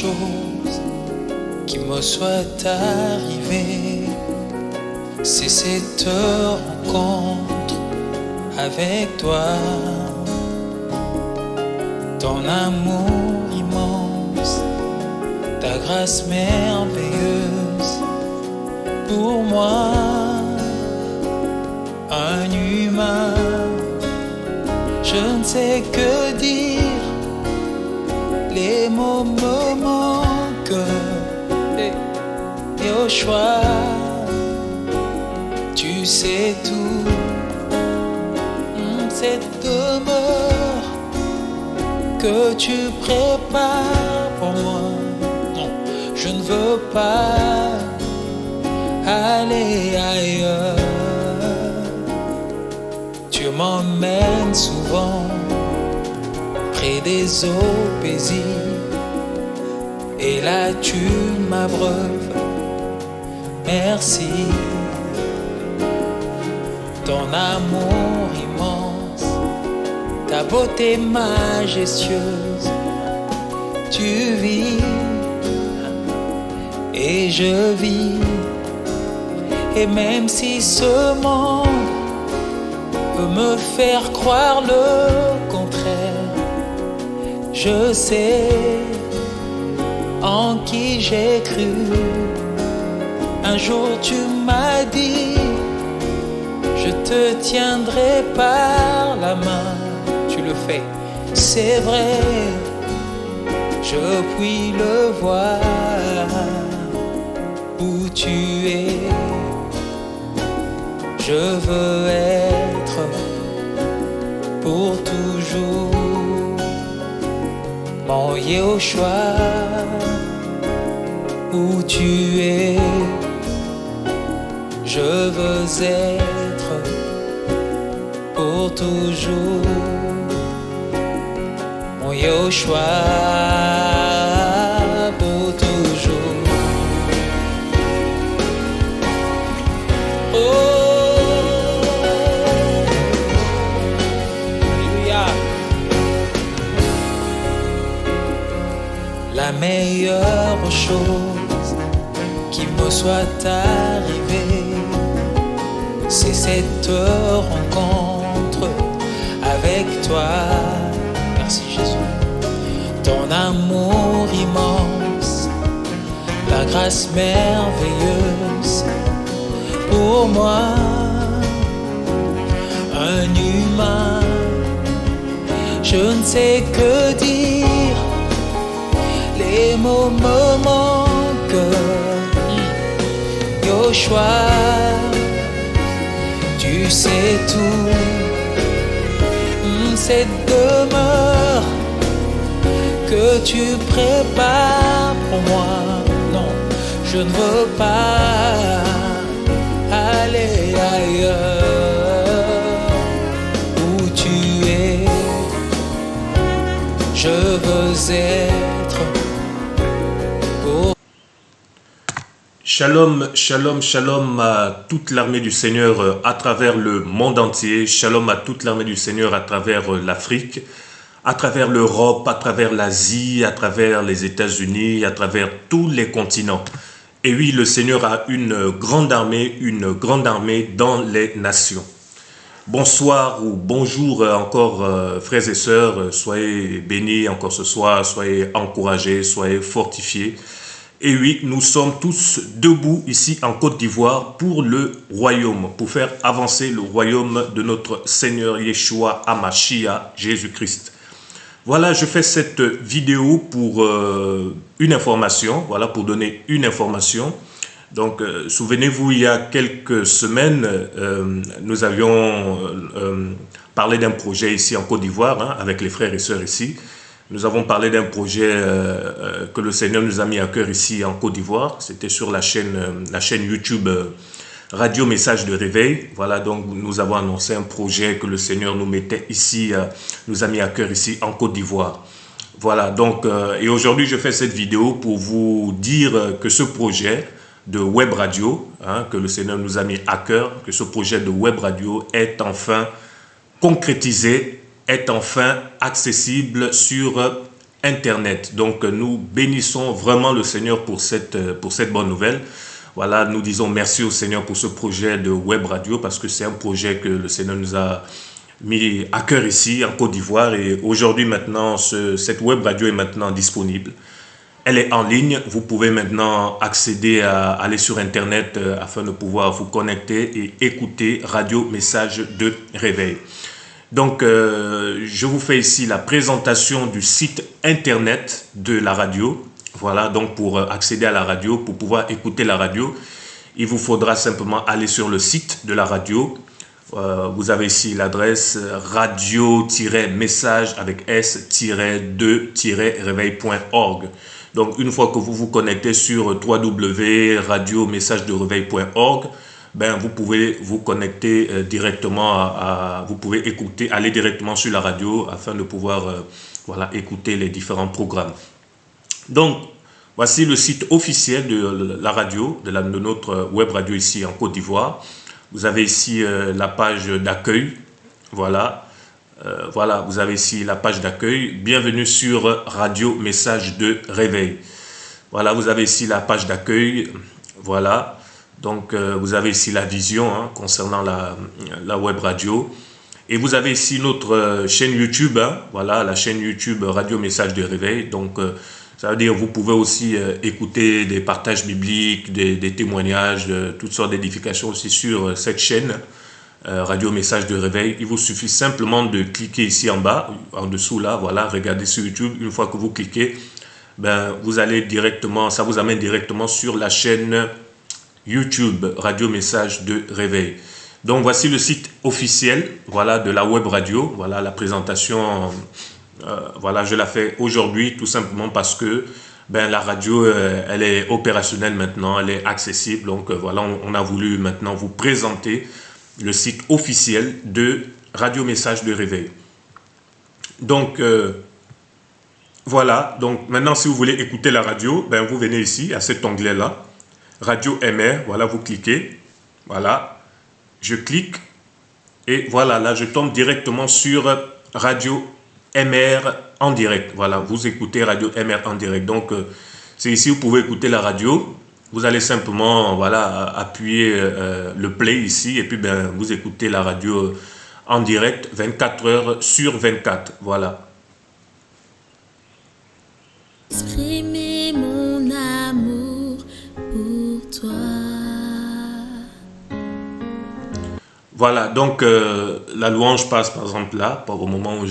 chose qui me soit arrivé, c'est cette rencontre avec toi. Ton amour immense, ta grâce merveilleuse, pour moi, un humain, je ne sais que dire, les mots me manquent. Et au choix, tu sais tout, cette demeure que tu prépares pour moi. Non, je ne veux pas aller ailleurs. Tu m'emmènes souvent près des eaux paisibles, et là tu m'abreuves. Merci. Ton amour immense, ta beauté majestueuse, tu vis et je vis. Et même si ce monde peut me faire croire le contraire, je sais en qui j'ai cru. Un jour tu m'as dit, je te tiendrai par la main. Tu le fais, c'est vrai, je puis le voir où tu es. Je veux être pour toujours mon Yehoshua, où tu es. Je veux être pour toujours mon Yehoshua, pour toujours. Oh, Alléluia. La meilleure chose qui me soit arrivée, c'est cette rencontre avec toi. Merci Jésus. Ton amour immense, ta grâce merveilleuse, pour moi, un humain, je ne sais que dire, les mots me manquent. Yehoshua, tu sais tout, cette demeure que tu prépares pour moi. Non, je ne veux pas aller ailleurs. Où tu es, je veux être pour. Shalom, shalom, shalom à toute l'armée du Seigneur à travers le monde entier. Shalom à toute l'armée du Seigneur à travers l'Afrique, à travers l'Europe, à travers l'Asie, à travers les États-Unis, à travers tous les continents. Et oui, le Seigneur a une grande armée dans les nations. Bonsoir ou bonjour encore frères et sœurs, soyez bénis encore ce soir, soyez encouragés, soyez fortifiés. Et oui, nous sommes tous debout ici en Côte d'Ivoire pour le royaume, pour faire avancer le royaume de notre Seigneur Yeshua HaMashiach, Jésus-Christ. Voilà, je fais cette vidéo pour une information, voilà, pour donner une information. Donc, souvenez-vous, il y a quelques semaines, nous avions parlé d'un projet ici en Côte d'Ivoire, hein, avec les frères et sœurs ici. Nous avons parlé d'un projet que le Seigneur nous a mis à cœur ici en Côte d'Ivoire. C'était sur la chaîne YouTube Radio Message de Réveil. Voilà, donc nous avons annoncé un projet que le Seigneur nous mettait ici, nous a mis à cœur ici en Côte d'Ivoire. Voilà, donc, et aujourd'hui je fais cette vidéo pour vous dire que ce projet de web radio, hein, que le Seigneur nous a mis à cœur, que ce projet de web radio est enfin concrétisé, est enfin accessible sur Internet. Donc nous bénissons vraiment le Seigneur pour cette bonne nouvelle. Voilà, nous disons merci au Seigneur pour ce projet de web radio parce que c'est un projet que le Seigneur nous a mis à cœur ici en Côte d'Ivoire et aujourd'hui maintenant cette web radio est maintenant disponible. Elle est en ligne, vous pouvez maintenant accéder à aller sur Internet afin de pouvoir vous connecter et écouter Radio Message de Réveil. Donc, je vous fais ici la présentation du site Internet de la radio. Voilà, donc pour accéder à la radio, pour pouvoir écouter la radio, il vous faudra simplement aller sur le site de la radio. Vous avez ici l'adresse radio-message avec s-2-réveil.org. Donc, une fois que vous vous connectez sur www.radio-message-de-réveil.org, ben, vous pouvez vous connecter directement vous pouvez écouter, aller directement sur la radio afin de pouvoir voilà, écouter les différents programmes. Donc, voici le site officiel de la radio, de notre web radio ici en Côte d'Ivoire. Vous avez ici la page d'accueil. Voilà. Voilà, vous avez ici la page d'accueil. Bienvenue sur Radio Message de Réveil. Voilà, vous avez ici la page d'accueil. Voilà. Donc, vous avez ici la vision hein, concernant la web radio. Et vous avez ici notre chaîne YouTube. Hein, voilà, la chaîne YouTube Radio Message de Réveil. Donc, ça veut dire que vous pouvez aussi écouter des partages bibliques, des témoignages, toutes sortes d'édifications aussi sur cette chaîne Radio Message de Réveil. Il vous suffit simplement de cliquer ici en bas, en dessous là, voilà, regardez sur YouTube. Une fois que vous cliquez, ben, vous allez directement, ça vous amène directement sur la chaîne YouTube Radio Message de Réveil. Donc voici le site officiel, voilà, de la web radio. Voilà la présentation. Voilà, je la fais aujourd'hui tout simplement parce que ben, la radio, elle est opérationnelle maintenant, elle est accessible. Donc voilà, on a voulu maintenant vous présenter le site officiel de Radio Message de Réveil. Donc voilà, donc maintenant si vous voulez écouter la radio, ben, vous venez ici à cet onglet-là, Radio MR, voilà, vous cliquez, voilà, je clique et voilà, là je tombe directement sur Radio MR en direct. Voilà, vous écoutez Radio MR en direct. Donc, c'est ici vous pouvez écouter la radio. Vous allez simplement voilà, appuyer le play ici et puis ben, vous écoutez la radio en direct 24 heures sur 24. Voilà. Exprimer mon amour pour toi. Voilà, donc la louange passe par exemple là, au moment où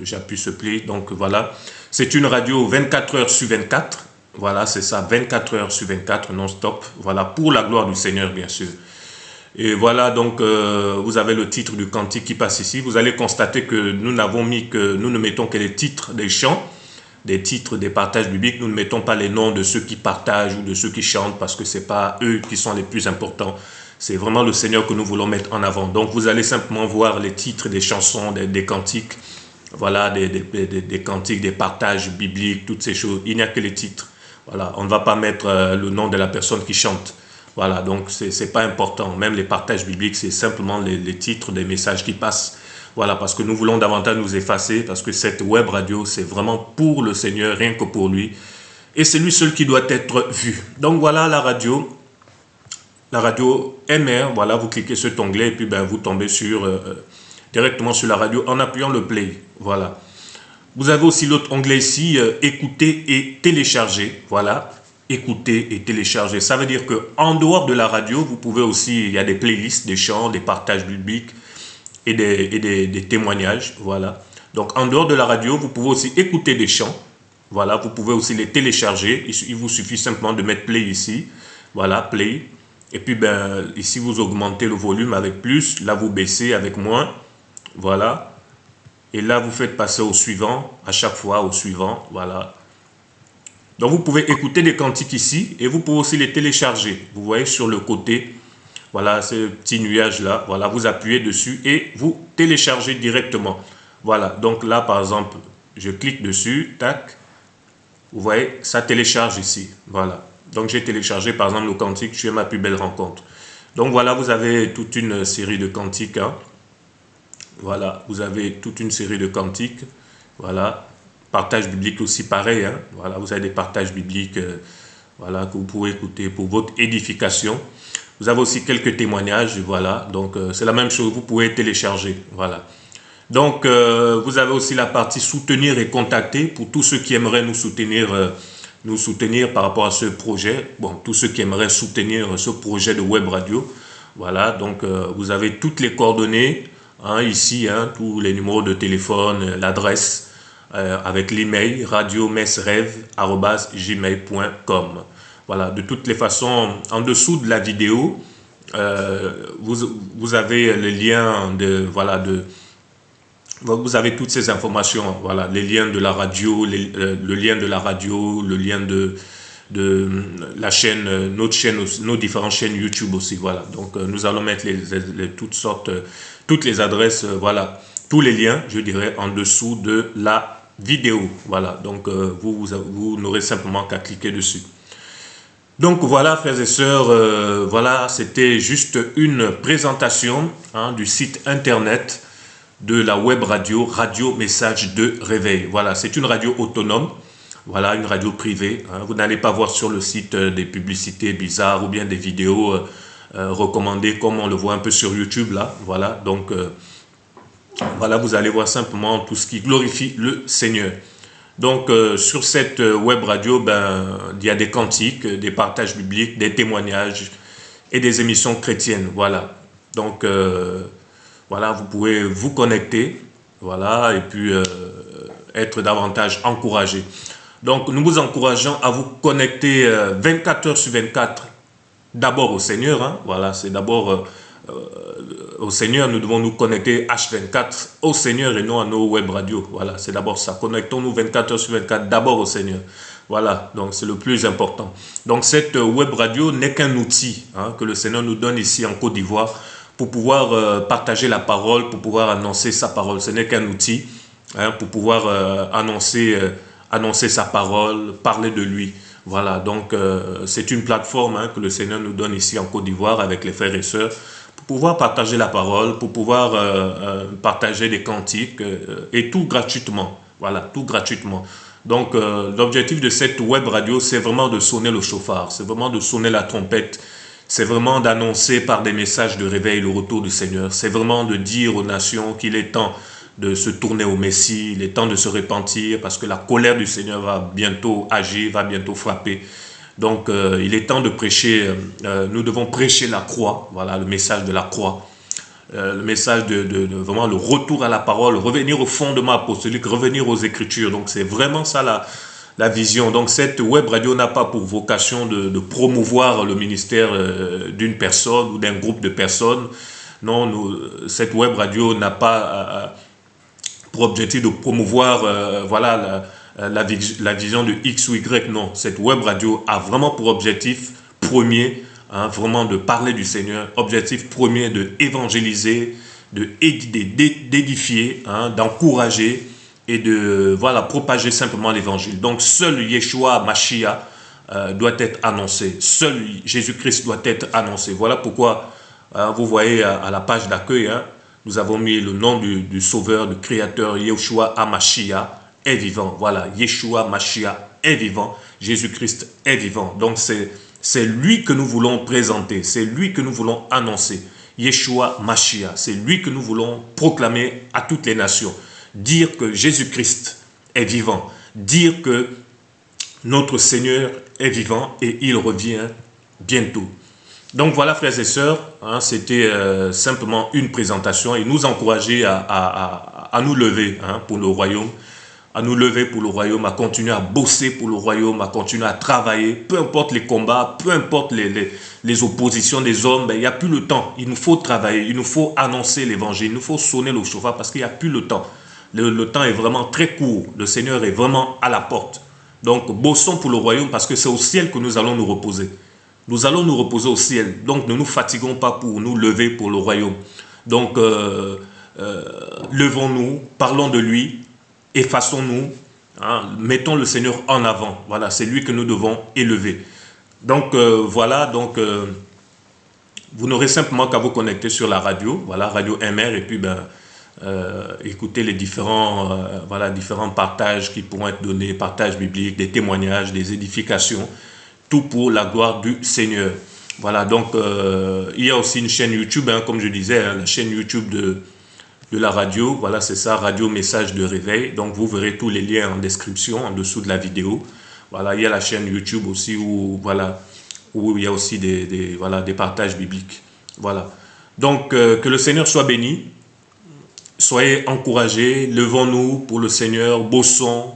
j'appuie ce play. Donc voilà, c'est une radio 24 heures sur 24. Voilà, c'est ça, 24 heures sur 24, non-stop. Voilà, pour la gloire du Seigneur, bien sûr. Et voilà, donc vous avez le titre du cantique qui passe ici. Vous allez constater que nous ne mettons que les titres des chants, des titres des partages bibliques. Nous ne mettons pas les noms de ceux qui partagent ou de ceux qui chantent parce que ce n'est pas eux qui sont les plus importants. C'est vraiment le Seigneur que nous voulons mettre en avant. Donc, vous allez simplement voir les titres des chansons, des cantiques, voilà, des cantiques, des partages bibliques, toutes ces choses. Il n'y a que les titres. Voilà, on ne va pas mettre le nom de la personne qui chante. Voilà, donc c'est pas important. Même les partages bibliques, c'est simplement les titres des messages qui passent. Voilà, parce que nous voulons davantage nous effacer, parce que cette web radio, c'est vraiment pour le Seigneur, rien que pour lui. Et c'est lui seul qui doit être vu. Donc, voilà la radio. La radio MR, voilà, vous cliquez sur cet onglet et puis ben, vous tombez directement sur la radio en appuyant le play. Voilà. Vous avez aussi l'autre onglet ici, écouter et télécharger. Voilà, écouter et télécharger. Ça veut dire qu'en dehors de la radio, vous pouvez aussi, il y a des playlists, des chants, des partages bibliques et des témoignages. Voilà. Donc en dehors de la radio, vous pouvez aussi écouter des chants. Voilà, vous pouvez aussi les télécharger. Il vous suffit simplement de mettre play ici. Voilà, play. Et puis, ben, ici, vous augmentez le volume avec plus. Là, vous baissez avec moins. Voilà. Et là, vous faites passer au suivant. À chaque fois, au suivant. Voilà. Donc, vous pouvez écouter des cantiques ici. Et vous pouvez aussi les télécharger. Vous voyez sur le côté. Voilà, ce petit nuage-là. Voilà, vous appuyez dessus et vous téléchargez directement. Voilà. Donc, là, par exemple, je clique dessus. Tac. Vous voyez, ça télécharge ici. Voilà. Donc, j'ai téléchargé, par exemple, le cantique « Tu es ma plus belle rencontre ». Donc, voilà, vous avez toute une série de cantiques. Hein. Voilà, vous avez toute une série de cantiques. Voilà. partages bibliques aussi pareil. Hein. Voilà, vous avez des partages bibliques voilà, que vous pouvez écouter pour votre édification. Vous avez aussi quelques témoignages, voilà. Donc, c'est la même chose, vous pouvez télécharger, voilà. Donc, vous avez aussi la partie soutenir et contacter pour tous ceux qui aimeraient nous soutenir par rapport à ce projet. Bon, tous ceux qui aimeraient soutenir ce projet de web radio. Voilà, donc vous avez toutes les coordonnées hein, ici, hein, tous les numéros de téléphone, l'adresse avec l'email radiomesrêve@gmail.com. Voilà, de toutes les façons, en dessous de la vidéo, vous avez le lien vous avez toutes ces informations, voilà, les liens de la radio, le lien de la radio, le lien de la chaîne, nos différentes chaînes YouTube aussi, voilà. Donc nous allons mettre toutes les adresses, voilà, tous les liens, je dirais, en dessous de la vidéo, voilà. Donc vous n'aurez simplement qu'à cliquer dessus. Donc voilà, frères et sœurs, voilà, c'était juste une présentation hein, du site internet de la web radio, Radio Message de Réveil. Voilà, c'est une radio autonome, voilà, une radio privée. Hein. Vous n'allez pas voir sur le site des publicités bizarres ou bien des vidéos recommandées comme on le voit un peu sur YouTube là. Voilà, donc voilà, vous allez voir simplement tout ce qui glorifie le Seigneur. Donc sur cette web radio, il y a des cantiques, des partages bibliques, des témoignages et des émissions chrétiennes. Voilà, donc voilà, vous pouvez vous connecter, voilà, et puis être davantage encouragé. Donc, nous vous encourageons à vous connecter 24 heures sur 24, d'abord au Seigneur, hein, voilà, c'est d'abord au Seigneur, nous devons nous connecter H24 au Seigneur et non à nos web radios, voilà, c'est d'abord ça, connectons-nous 24 heures sur 24, d'abord au Seigneur, voilà, donc c'est le plus important. Donc, cette web radio n'est qu'un outil hein, que le Seigneur nous donne ici en Côte d'Ivoire, pour pouvoir partager la parole, pour pouvoir annoncer sa parole. Ce n'est qu'un outil hein, pour pouvoir annoncer sa parole, parler de lui. Voilà, donc c'est une plateforme hein, que le Seigneur nous donne ici en Côte d'Ivoire avec les frères et sœurs pour pouvoir partager la parole, pour pouvoir partager des cantiques et tout gratuitement. Voilà, tout gratuitement. Donc l'objectif de cette web radio, c'est vraiment de sonner le chauffard, c'est vraiment de sonner la trompette. C'est vraiment d'annoncer par des messages de réveil le retour du Seigneur. C'est vraiment de dire aux nations qu'il est temps de se tourner au Messie, il est temps de se repentir parce que la colère du Seigneur va bientôt agir, va bientôt frapper. Donc il est temps de prêcher, nous devons prêcher la croix, voilà le message de la croix. Le message de vraiment le retour à la parole, revenir au fondement apostolique, revenir aux Écritures. Donc c'est vraiment ça la vision. Donc cette web radio n'a pas pour vocation de promouvoir le ministère d'une personne ou d'un groupe de personnes. Non, cette web radio n'a pas pour objectif de promouvoir voilà, la vision de X ou Y. Non, cette web radio a vraiment pour objectif premier hein, vraiment de parler du Seigneur. Objectif premier de évangéliser, d'édifier, hein, d'encourager et de voilà, propager simplement l'évangile. Donc seul Yeshua Mashiach doit être annoncé. Seul Jésus-Christ doit être annoncé. Voilà pourquoi vous voyez à la page d'accueil, hein, nous avons mis le nom du Sauveur, du Créateur, Yeshua HaMashiach est vivant. Voilà, Yeshua Mashiach est vivant. Jésus-Christ est vivant. Donc c'est lui que nous voulons présenter. C'est lui que nous voulons annoncer. Yeshua Mashiach. C'est lui que nous voulons proclamer à toutes les nations. Dire que Jésus-Christ est vivant, dire que notre Seigneur est vivant et il revient bientôt. Donc voilà frères et sœurs, hein, c'était simplement une présentation et nous encourager à nous lever hein, pour le royaume, à nous lever pour le royaume, à continuer à bosser pour le royaume, à continuer à travailler, peu importe les combats, peu importe les oppositions des hommes, ben, il n'y a plus le temps, il nous faut travailler, il nous faut annoncer l'évangile, il nous faut sonner le chauffard parce qu'il n'y a plus le temps. Le temps est vraiment très court. Le Seigneur est vraiment à la porte. Donc, bossons pour le royaume parce que c'est au ciel que nous allons nous reposer. Nous allons nous reposer au ciel. Donc, ne nous fatiguons pas pour nous lever pour le royaume. Donc, levons-nous, parlons de lui, effaçons-nous, hein, mettons le Seigneur en avant. Voilà, c'est lui que nous devons élever. Donc, voilà, donc, vous n'aurez simplement qu'à vous connecter sur la radio, voilà, Radio MR, et puis, écouter les différents, différents partages qui pourront être donnés, partages bibliques, des témoignages, des édifications, tout pour la gloire du Seigneur. Voilà, donc il y a aussi une chaîne YouTube, hein, comme je disais, hein, la chaîne YouTube de la radio. Voilà, c'est ça, Radio Message de Réveil. Donc vous verrez tous les liens en description, en dessous de la vidéo. Voilà, il y a la chaîne YouTube aussi où il y a aussi des partages bibliques. Voilà. Donc que le Seigneur soit béni. Soyez encouragés, levons-nous pour le Seigneur, bossons,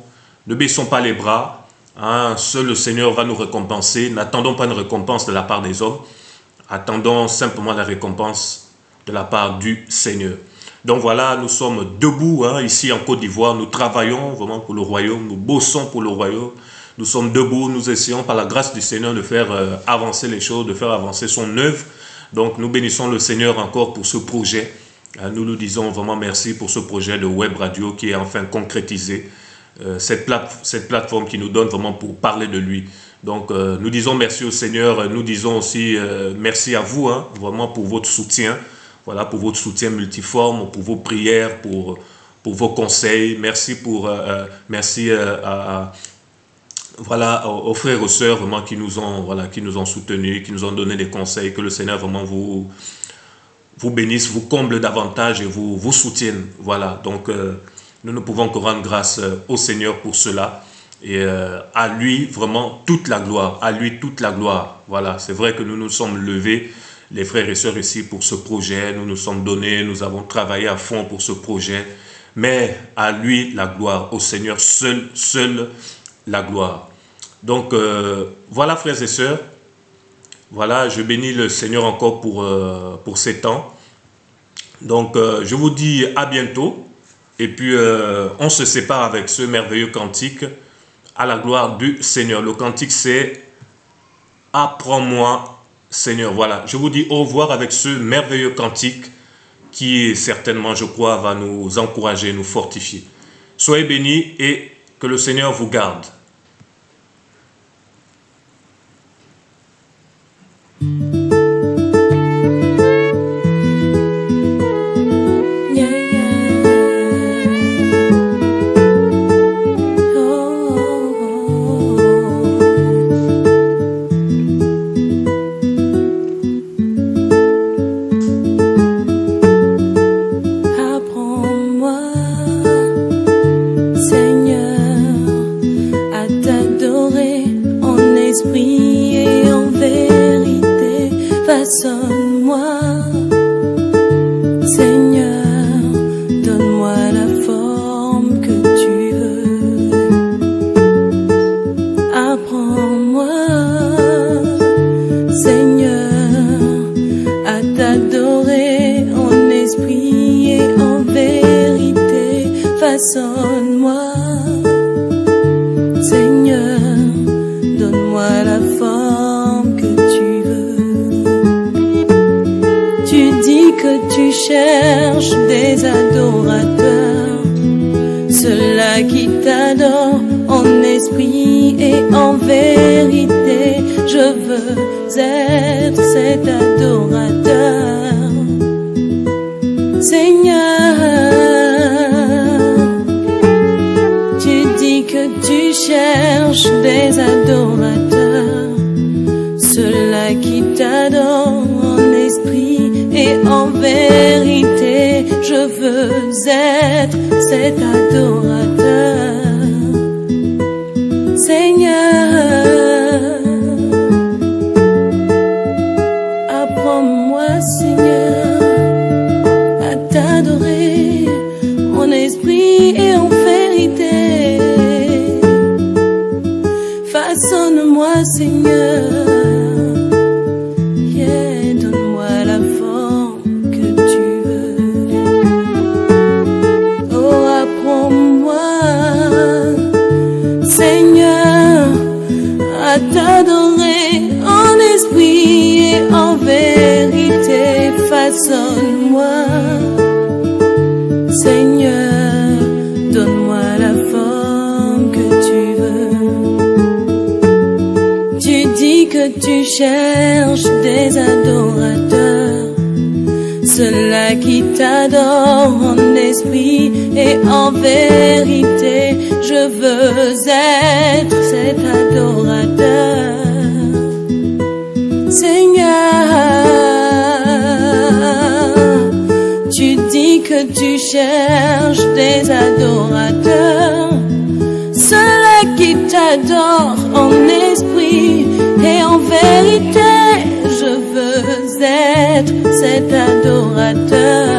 ne baissons pas les bras. Hein, seul le Seigneur va nous récompenser. N'attendons pas une récompense de la part des hommes. Attendons simplement la récompense de la part du Seigneur. Donc voilà, nous sommes debout hein, ici en Côte d'Ivoire. Nous travaillons vraiment pour le royaume. Nous bossons pour le royaume. Nous sommes debout. Nous essayons par la grâce du Seigneur de faire avancer les choses, de faire avancer son œuvre. Donc nous bénissons le Seigneur encore pour ce projet. Nous nous disons vraiment merci pour ce projet de web radio qui est enfin concrétisé. Cette plateforme qui nous donne vraiment pour parler de lui. Donc nous disons merci au Seigneur. Nous disons aussi merci à vous hein, vraiment pour votre soutien. Voilà, pour votre soutien multiforme, pour vos prières, pour vos conseils. Merci aux frères et aux sœurs vraiment qui nous ont soutenus, qui nous ont donné des conseils. Que le Seigneur vraiment vous bénisse, vous comble davantage et vous soutienne. Voilà, donc nous ne pouvons que rendre grâce au Seigneur pour cela. Et à lui vraiment toute la gloire, à lui toute la gloire. Voilà, c'est vrai que nous nous sommes levés, les frères et sœurs ici, pour ce projet. Nous nous sommes donnés, nous avons travaillé à fond pour ce projet. Mais à lui la gloire, au Seigneur seul la gloire. Donc voilà frères et sœurs. Voilà, je bénis le Seigneur encore pour ces temps. Donc, je vous dis à bientôt. Et puis, on se sépare avec ce merveilleux cantique à la gloire du Seigneur. Le cantique, c'est « Apprends-moi, Seigneur ». Voilà, je vous dis au revoir avec ce merveilleux cantique qui, certainement, je crois, va nous encourager, nous fortifier. Soyez bénis et que le Seigneur vous garde. Façonne-moi, Seigneur, donne-moi la forme que tu veux. Apprends-moi, Seigneur, à t'adorer en esprit et en vérité. Façonne-moi, Seigneur, donne-moi la forme que tu veux. Que tu cherches des adorateurs, ceux-là qui t'adorent en esprit et en vérité. Je veux être cet adorateur. Seigneur, tu dis que tu cherches des adorateurs, ceux-là qui t'adorent en esprit et en vérité. Je veux être cet adorateur. Seigneur, apprends-moi, Seigneur, à t'adorer en esprit et en vérité. Façonne-moi, Seigneur. À t'adorer en esprit et en vérité. Façonne-moi, Seigneur, donne-moi la forme que tu veux. Tu dis que tu cherches des adorateurs, ceux-là qui t'adorent en esprit et en vérité. Je veux être cet adorateur. Seigneur, tu dis que tu cherches des adorateurs, ceux-là qui t'adorent en esprit et en vérité. Je veux être cet adorateur.